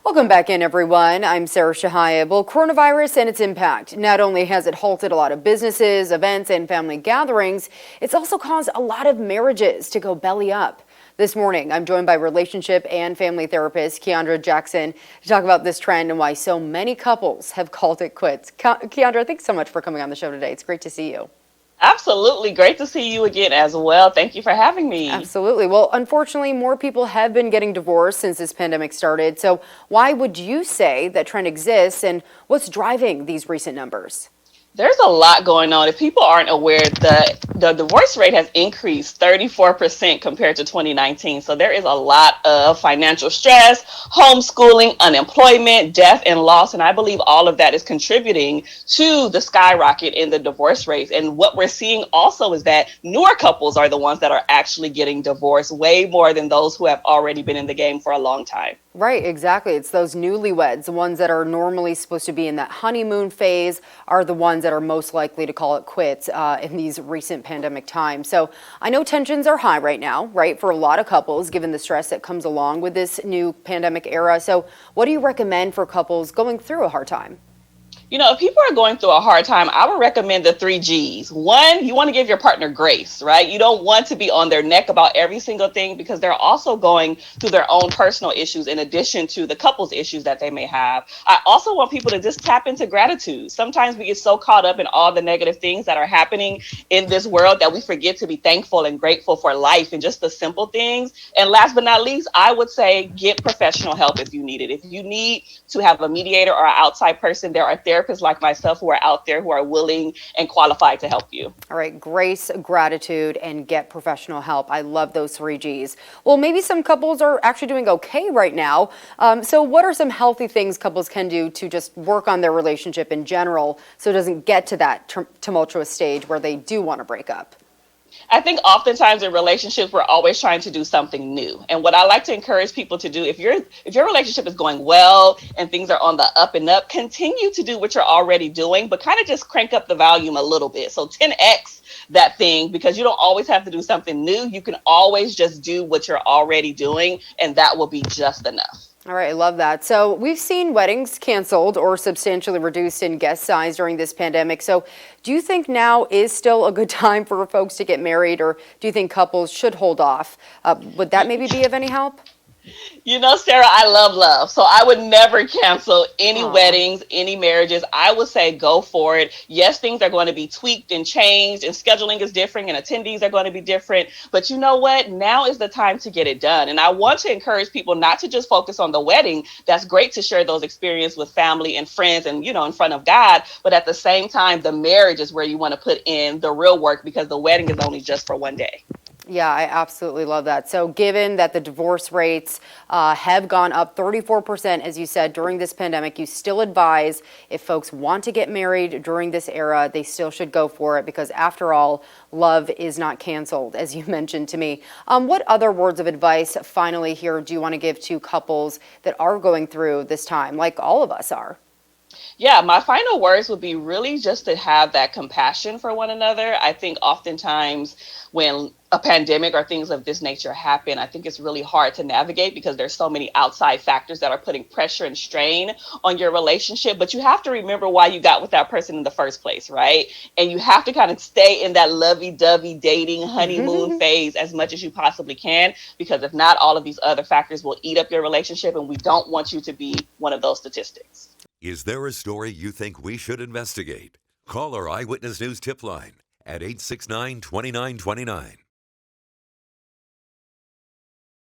Welcome back in, everyone. I'm Sarah Shahaya. Well, coronavirus and its impact. Not only has it halted a lot of businesses, events, and family gatherings, it's also caused a lot of marriages to go belly up. This morning, I'm joined by relationship and family therapist Keandra Jackson to talk about this trend and why so many couples have called it quits. Keandra, thanks so much for coming on the show today. It's great to see you. Absolutely. Great to see you again as well. Thank you for having me. Absolutely. Well, unfortunately, more people have been getting divorced since this pandemic started. So why would you say that trend exists, and what's driving these recent numbers? There's a lot going on. If people aren't aware, the divorce rate has increased 34% compared to 2019. So there is a lot of financial stress, homeschooling, unemployment, death, and loss. And I believe all of that is contributing to the skyrocket in the divorce rates. And what we're seeing also is that newer couples are the ones that are actually getting divorced way more than those who have already been in the game for a long time. Right, exactly. It's those newlyweds, the ones that are normally supposed to be in that honeymoon phase, are the ones that are most likely to call it quits in these recent pandemic times. So I know tensions are high right now, right, for a lot of couples, given the stress that comes along with this new pandemic era. So what do you recommend for couples going through a hard time? You know, if people are going through a hard time, I would recommend the 3 Gs. One, you want to give your partner grace, right? You don't want to be on their neck about every single thing because they're also going through their own personal issues in addition to the couple's issues that they may have. I also want people to just tap into gratitude. Sometimes we get so caught up in all the negative things that are happening in this world that we forget to be thankful and grateful for life and just the simple things. And last but not least, I would say get professional help if you need it. If you need to have a mediator or an outside person, there are therapists like myself who are out there who are willing and qualified to help you. All right, grace, gratitude, and get professional help. I love those 3 Gs. Well, maybe some couples are actually doing okay right now. So what are some healthy things couples can do to just work on their relationship in general so it doesn't get to that tumultuous stage where they do want to break up? I think oftentimes in relationships, we're always trying to do something new. And what I like to encourage people to do, if your relationship is going well and things are on the up and up, continue to do what you're already doing, but kind of just crank up the volume a little bit. So 10x that thing, because you don't always have to do something new. You can always just do what you're already doing, and that will be just enough. All right, I love that. So we've seen weddings canceled or substantially reduced in guest size during this pandemic. So do you think now is still a good time for folks to get married, or do you think couples should hold off? Would that maybe be of any help? You know, Sarah, I love love. So I would never cancel any Aw. weddings, any marriages. I would say go for it. Yes, things are going to be tweaked and changed, and scheduling is different, and attendees are going to be different. But you know what? Now is the time to get it done. And I want to encourage people not to just focus on the wedding. That's great to share those experiences with family and friends and, in front of God. But at the same time, the marriage is where you want to put in the real work because the wedding is only just for one day. Yeah, I absolutely love that. So given that the divorce rates have gone up 34%, as you said, during this pandemic, you still advise if folks want to get married during this era, they still should go for it because after all, love is not canceled, as you mentioned to me. What other words of advice finally here do you want to give to couples that are going through this time, like all of us are? Yeah, my final words would be really just to have that compassion for one another. I think oftentimes when a pandemic or things of this nature happen, I think it's really hard to navigate because there's so many outside factors that are putting pressure and strain on your relationship. But you have to remember why you got with that person in the first place, right? And you have to kind of stay in that lovey-dovey dating honeymoon phase as much as you possibly can, because if not, all of these other factors will eat up your relationship, and we don't want you to be one of those statistics. Is there a story you think we should investigate? Call our Eyewitness News tip line at 869-2929.